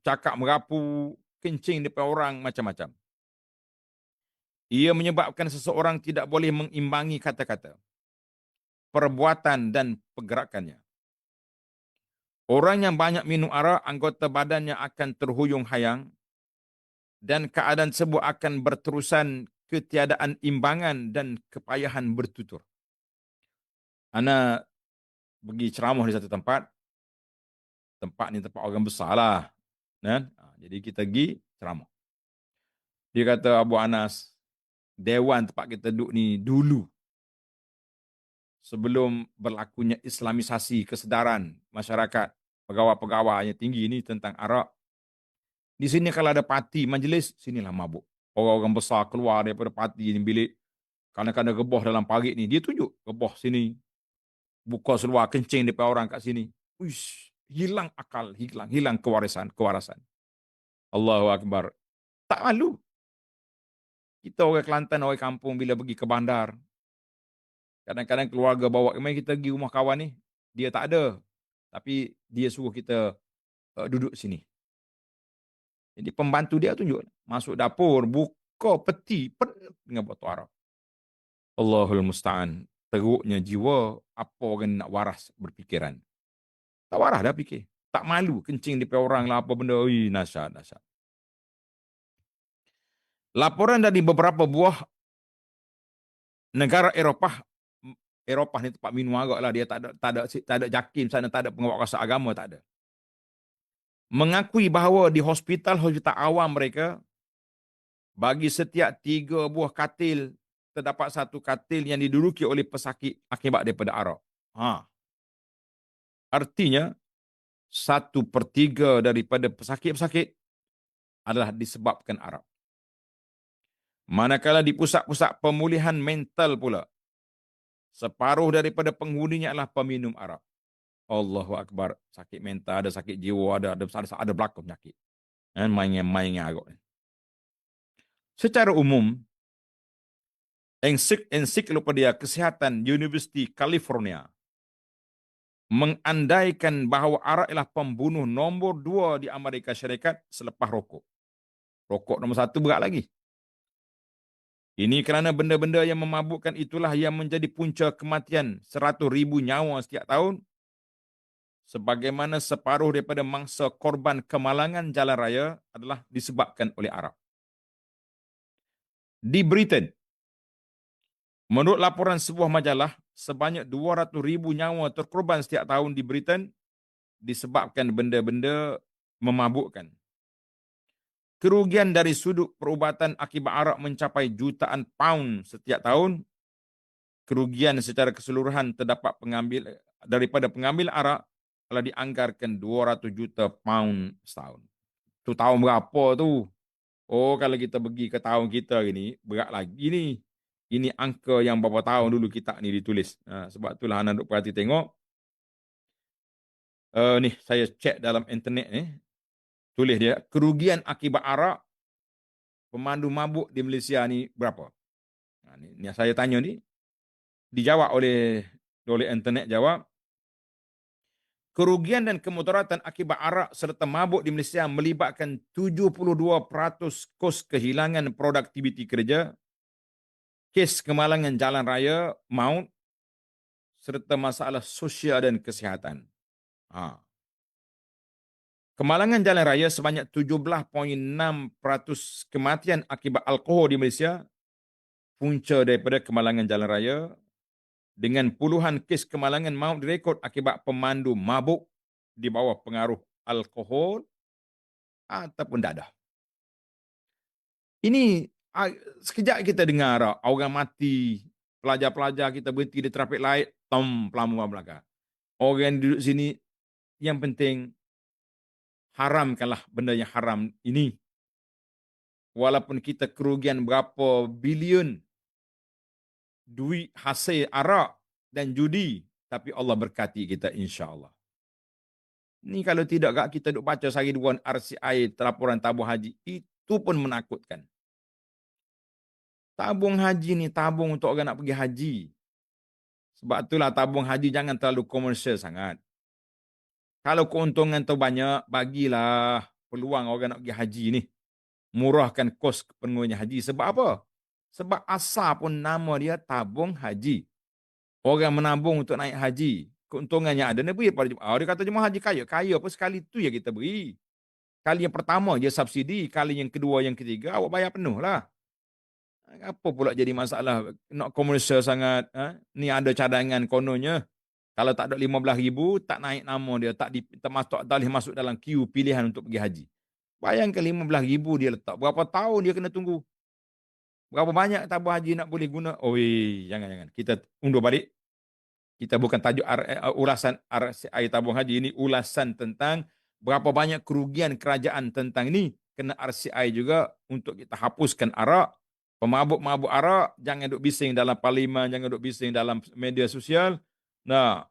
cakap merapu, kencing depan orang, macam-macam. Ia menyebabkan seseorang tidak boleh mengimbangi kata-kata, perbuatan dan pergerakannya. Orang yang banyak minum arak, anggota badannya akan terhuyung hayang dan keadaan tersebut akan berterusan ketiadaan imbangan dan kepayahan bertutur. Ana pergi ceramah di satu tempat ni tempat orang besar lah. Jadi kita pergi ceramah. Dia kata, Abu Anas, dewan tempat kita duduk ni dulu, sebelum berlakunya islamisasi kesedaran masyarakat, pegawai-pegawai yang tinggi ni tentang arak, di sini kalau ada parti majlis, sinilah mabuk. Orang-orang besar keluar daripada parti ni bilik, kadang-kadang rebah dalam parit ni, dia tunjuk rebah sini, buka seluar, kencing depan orang kat sini. Uish, hilang akal, hilang kewarasan. Allahu Akbar. Tak malu. Kita orang Kelantan, orang kampung, bila pergi ke bandar, kadang-kadang keluarga bawa, kemarin kita pergi rumah kawan ni, dia tak ada. Tapi dia suruh kita duduk sini. Jadi pembantu dia tunjuk. Masuk dapur, buka peti, penuh dengan botol arak. Allahul Musta'an. Teruknya jiwa, apa orang nak waras berfikiran. Tak waras dah fikir. Tak malu, kencing di orang lah, apa benda. Ui, nasyat, nasyat. Laporan dari beberapa buah negara Eropah, Eropah ni tempat minum arak lah, dia tak ada JAKIM sana, tak ada penguasa agama, tak ada. Mengakui bahawa di hospital-hospital awam mereka, bagi setiap 3 buah katil, terdapat 1 katil yang diduduki oleh pesakit akibat daripada arak. Artinya, 1/3 daripada pesakit-pesakit adalah disebabkan arak. Manakala di pusat-pusat pemulihan mental pula, separuh daripada penghuninya adalah peminum arak. Allahu Akbar. Sakit mental, ada sakit jiwa, ada berlaku penyakit. Main arak. Secara umum, ensiklopedia Kesihatan Universiti California mengandaikan bahawa arak ialah pembunuh nombor 2 di Amerika Syarikat selepas rokok. Rokok nombor 1 berat lagi. Ini kerana benda-benda yang memabukkan itulah yang menjadi punca kematian 100,000 nyawa setiap tahun, sebagaimana separuh daripada mangsa korban kemalangan jalan raya adalah disebabkan oleh arak. Di Britain, menurut laporan sebuah majalah, sebanyak 200,000 nyawa terkorban setiap tahun di Britain disebabkan benda-benda memabukkan. Kerugian dari sudut perubatan akibat arak mencapai jutaan pound setiap tahun. Kerugian secara keseluruhan terdapat daripada pengambil arak telah dianggarkan 200 juta pound setahun. Tu tahun berapa tu? Oh, kalau kita pergi ke tahun kita gini, berat lagi ni. Ini angka yang berapa tahun dulu kita ni ditulis. Sebab itulah anak duk perhati tengok. Ni saya cek dalam internet ni. Tulis dia, kerugian akibat arak pemandu mabuk di Malaysia ni berapa? Ni saya tanya ni. Dijawab oleh internet, jawab. Kerugian dan kemudaratan akibat arak serta mabuk di Malaysia melibatkan 72% kos kehilangan produktiviti kerja, kes kemalangan jalan raya, maut, serta masalah sosial dan kesihatan. Kemalangan jalan raya sebanyak 17.6% kematian akibat alkohol di Malaysia, punca daripada kemalangan jalan raya, dengan puluhan kes kemalangan maut direkod akibat pemandu mabuk di bawah pengaruh alkohol ataupun dadah. Ini sekejap kita dengar orang mati, pelajar-pelajar kita berhenti di traffic light, pelamu belakang. Orang duduk sini, yang penting haramkanlah benda yang haram ini. Walaupun kita kerugian berapa bilion duit hasil arak dan judi, tapi Allah berkati kita insya-Allah. Ni kalau tidak kita duk baca sehari dua RCI, laporan tabung haji, itu pun menakutkan. Tabung haji ni tabung untuk orang nak pergi haji. Sebab itulah tabung haji jangan terlalu komersial sangat. Kalau keuntungan tu banyak, bagilah peluang orang nak pergi haji ni. Murahkan kos penuhnya haji. Sebab apa? Sebab asal pun nama dia tabung haji. Orang menabung untuk naik haji. Keuntungannya ada. Dia beri pada jemaah. Dia kata jemaah haji kaya. Kaya apa sekali tu ya kita beri. Kali yang pertama je subsidi. Kali yang kedua, yang ketiga, awak bayar penuh lah. Apa pula jadi masalah? Nak komersial sangat. Ni ada cadangan kononnya. Kalau tak ada 15,000, tak naik nama dia. Tak boleh masuk dalam queue pilihan untuk pergi haji. Bayangkan 15,000 dia letak. Berapa tahun dia kena tunggu? Berapa banyak tabung haji nak boleh guna? Oi, jangan. Kita undur balik. Kita bukan tajuk ulasan RCI tabung haji. Ini ulasan tentang berapa banyak kerugian kerajaan tentang ini. Kena RCI juga untuk kita hapuskan arak. Pemabuk-mabuk arak, jangan duk bising dalam parlimen, jangan duk bising dalam media sosial. Nah,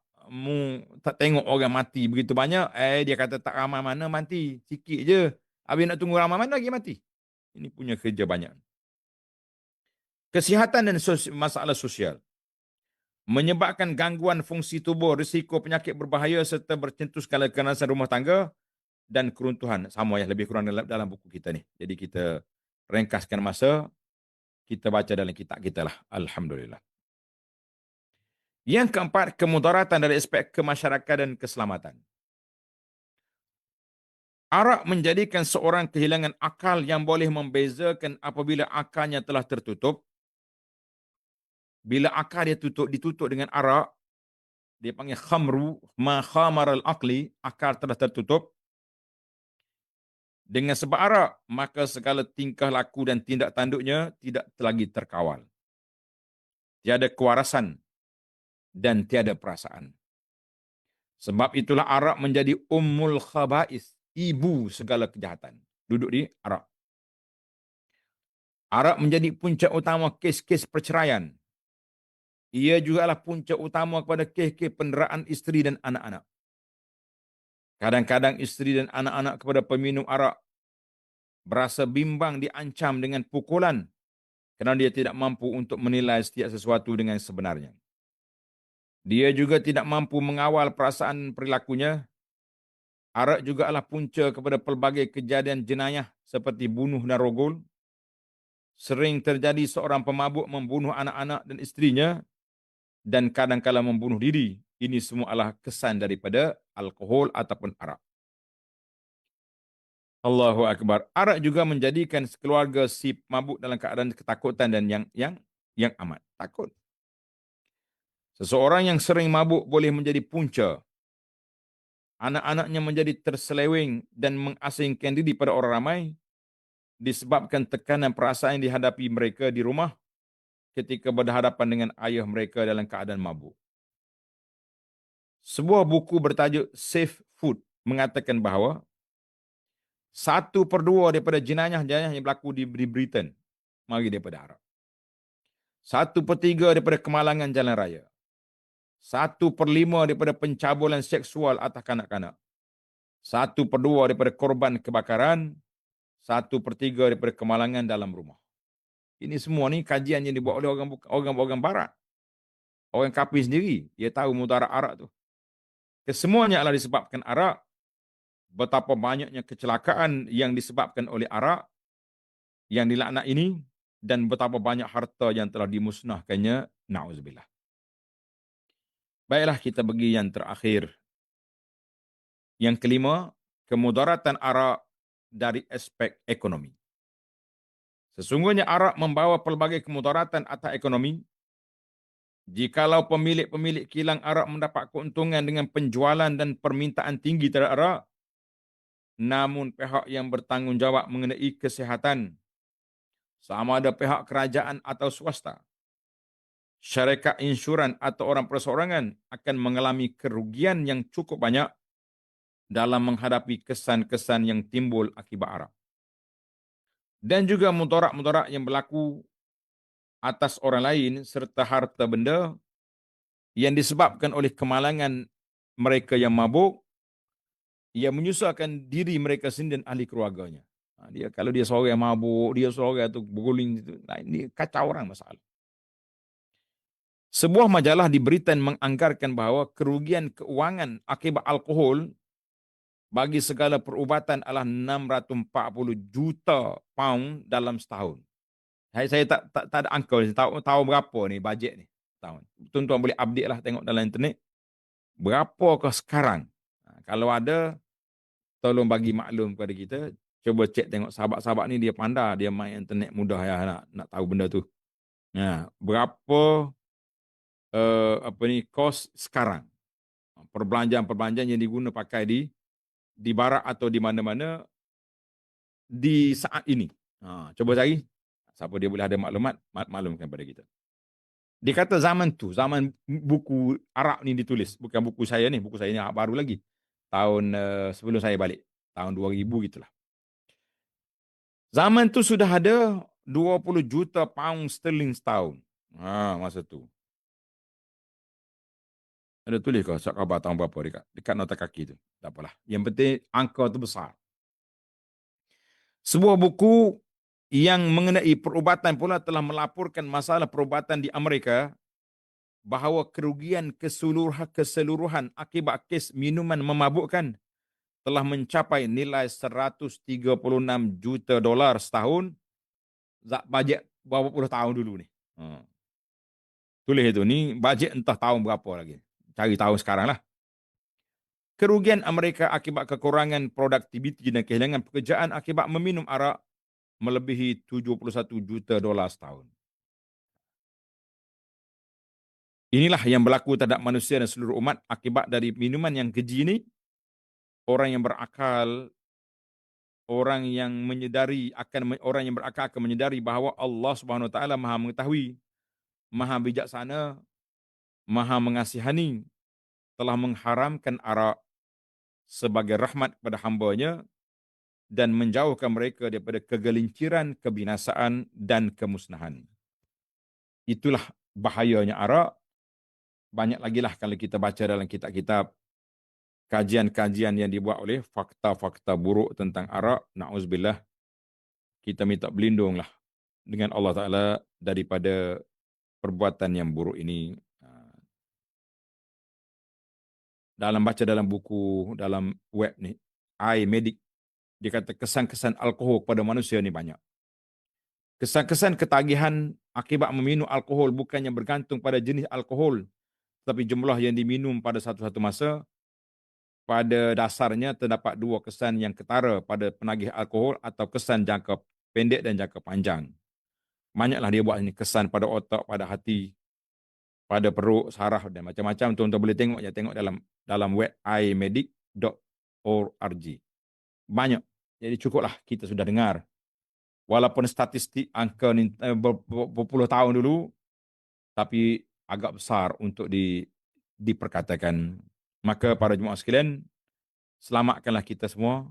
tak tengok orang mati begitu banyak. Dia kata tak ramai mana mati. Sikit je. Habis nak tunggu ramai mana lagi mati. Ini punya kerja banyak. Kesihatan dan masalah sosial. menyebabkan gangguan fungsi tubuh, risiko penyakit berbahaya serta bercetuskan kekerasan rumah tangga dan keruntuhan. Sama ya, lebih kurang dalam buku kita ni. Jadi kita ringkaskan masa, kita baca dalam kitab kita lah. Alhamdulillah. Yang keempat, kemudaratan dari aspek kemasyarakatan dan keselamatan. Arak menjadikan seorang kehilangan akal yang boleh membezakan apabila akalnya telah tertutup. Bila akal dia ditutup dengan arak, dia panggil khamru, ma khamar al-aqli, akal telah tertutup. Dengan sebab arak, maka segala tingkah laku dan tindak tanduknya tidak lagi terkawal. Tiada kewarasan dan tiada perasaan. Sebab itulah arak menjadi ummul khaba'is, ibu segala kejahatan. Duduk di arak. Arak menjadi punca utama kes-kes perceraian. Ia juga adalah punca utama kepada kes-kes penderaan isteri dan anak-anak. Kadang-kadang isteri dan anak-anak kepada peminum arak berasa bimbang, diancam dengan pukulan kerana dia tidak mampu untuk menilai setiap sesuatu dengan sebenarnya. Dia juga tidak mampu mengawal perasaan perilakunya. Arak juga adalah punca kepada pelbagai kejadian jenayah seperti bunuh dan rogol. Sering terjadi seorang pemabuk membunuh anak-anak dan isterinya dan kadang-kala membunuh diri. Ini semua adalah kesan daripada alkohol ataupun arak. Allahu Akbar. Arak juga menjadikan keluarga si mabuk dalam keadaan ketakutan dan yang amat takut. Seseorang yang sering mabuk boleh menjadi punca. Anak-anaknya menjadi terseleweng dan mengasingkan diri pada orang ramai disebabkan tekanan perasaan yang dihadapi mereka di rumah ketika berhadapan dengan ayah mereka dalam keadaan mabuk. Sebuah buku bertajuk Safe Food mengatakan bahawa 1/2 daripada jenayah-jenayah yang berlaku di Britain mari daripada Arab. 1/3 daripada kemalangan jalan raya. 1/5 daripada pencabulan seksual atas kanak-kanak. 1/2 daripada korban kebakaran. 1/3 daripada kemalangan dalam rumah. Ini semua ni kajian yang dibuat oleh orang barat. Orang kafir sendiri, dia tahu mudarat arak tu. Kesemuanya adalah disebabkan arak. Betapa banyaknya kecelakaan yang disebabkan oleh arak yang dilaknat ini dan betapa banyak harta yang telah dimusnahkannya. Na'udzubillah. Baiklah, kita pergi yang terakhir. Yang kelima, kemudaratan arak dari aspek ekonomi. Sesungguhnya arak membawa pelbagai kemudaratan atas ekonomi. Jikalau pemilik-pemilik kilang arak mendapat keuntungan dengan penjualan dan permintaan tinggi terhadap arak, namun pihak yang bertanggungjawab mengenai kesihatan, sama ada pihak kerajaan atau swasta, syarikat insuran atau orang perseorangan akan mengalami kerugian yang cukup banyak dalam menghadapi kesan-kesan yang timbul akibat arak. Dan juga mudarat-mudarat yang berlaku atas orang lain serta harta benda yang disebabkan oleh kemalangan mereka yang mabuk, ia menyusahkan diri mereka sendiri dan ahli keluarganya. Kalau dia seorang yang mabuk, dia seorang tu berguling, ini kacau orang masalah. Sebuah majalah di Britain menganggarkan bahawa kerugian keuangan akibat alkohol bagi segala perubatan adalah 640 juta pound dalam setahun. Saya tak ada angka, tahu berapa ni bajet ni tahun. Tuan-tuan boleh update lah, tengok dalam internet. Berapakah sekarang? Kalau ada, tolong bagi maklum kepada kita. Cuba cek tengok sahabat-sahabat ni, dia pandai, dia main internet mudah ya, nak tahu benda tu. Berapa kos sekarang? Perbelanjaan yang diguna pakai di barat atau di mana-mana di saat ini. Cuba cari. Siapa dia boleh ada maklumat, maklumkan kepada kita. Dia kata zaman tu, zaman buku Arab ni ditulis, bukan buku saya ni baru lagi. Tahun sebelum saya balik, tahun 2000 gitulah. Zaman tu sudah ada 20 juta pound sterling setahun. Masa tu. Ada tulis kau khabar tahun berapa dekat nota kaki tu. Tak apalah. Yang penting angka tu besar. Sebuah buku yang mengenai perubatan pula telah melaporkan masalah perubatan di Amerika bahawa kerugian keseluruhan akibat kes minuman memabukkan telah mencapai nilai 136 juta dolar setahun. Bajet berapa puluh tahun dulu ni. Tulis itu, ni bajet entah tahun berapa lagi. Cari tahun sekarang lah. Kerugian Amerika akibat kekurangan produktiviti dan kehilangan pekerjaan akibat meminum arak melebihi 71 juta dolar setahun. Inilah yang berlaku terhadap manusia dan seluruh umat akibat dari minuman yang keji ini. Orang yang berakal, orang yang berakal akan menyedari bahawa Allah Subhanahu Wa Taala Maha mengetahui, Maha bijaksana, Maha mengasihani, telah mengharamkan arak sebagai rahmat kepada hamba-Nya dan menjauhkan mereka daripada kegelinciran, kebinasaan dan kemusnahan. Itulah bahayanya arak. Banyak lagi lah kalau kita baca dalam kitab-kitab kajian-kajian yang dibuat oleh fakta-fakta buruk tentang arak. Na'udzubillah, kita minta berlindung lah dengan Allah Ta'ala daripada perbuatan yang buruk ini. Dalam buku, dalam web ni, iMedic, dia kata kesan-kesan alkohol kepada manusia ni banyak. Kesan-kesan ketagihan akibat meminum alkohol bukannya bergantung pada jenis alkohol, tapi jumlah yang diminum pada satu-satu masa. Pada dasarnya terdapat dua kesan yang ketara pada penagih alkohol atau kesan jangka pendek dan jangka panjang. Banyaklah dia buat ini, kesan pada otak, pada hati, pada perut, saraf dan macam-macam. Tuan-tuan boleh tengok, ya, tengok dalam web imedic.org. Banyak. Jadi cukuplah kita sudah dengar. Walaupun statistik angka ni berpuluh tahun dulu, tapi agak besar untuk diperkatakan. Maka para jemaah sekalian, selamatkanlah kita semua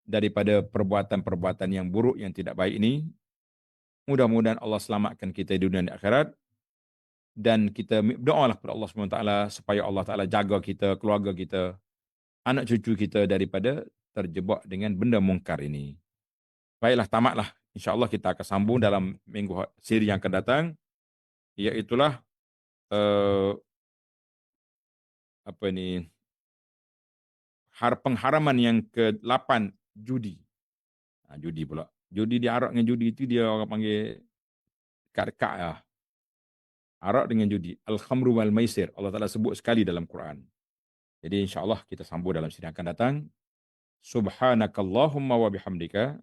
daripada perbuatan-perbuatan yang buruk, yang tidak baik ini. Mudah-mudahan Allah selamatkan kita di dunia dan akhirat. Dan kita berdoalah kepada Allah SWT supaya Allah Ta'ala jaga kita, keluarga kita, anak cucu kita daripada terjebak dengan benda mungkar ini. Baiklah, tamatlah. InsyaAllah kita akan sambung dalam siri yang akan datang. Iaitulah pengharaman yang ke-8, judi. Judi pula. Judi di Arab dengan judi itu dia orang panggil dekat-dekat lah. Arab dengan judi. Al-khamru wal maisir. Allah Ta'ala sebut sekali dalam Quran. Jadi insyaAllah kita sambung dalam siri yang akan datang. Subhanakallahumma wa bihamdika.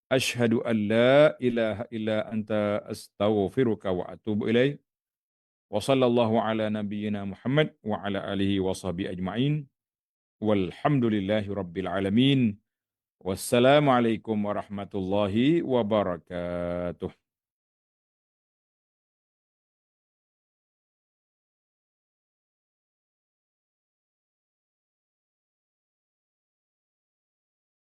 Ashhadu an la ilaha illa anta astaghfiruka wa atubu ilaih. Wa sallallahu ala nabiyyina Muhammad wa ala alihi wa sahbihi ajma'in. Walhamdulillahi rabbil alamin. Wassalamualaikum warahmatullahi wabarakatuh.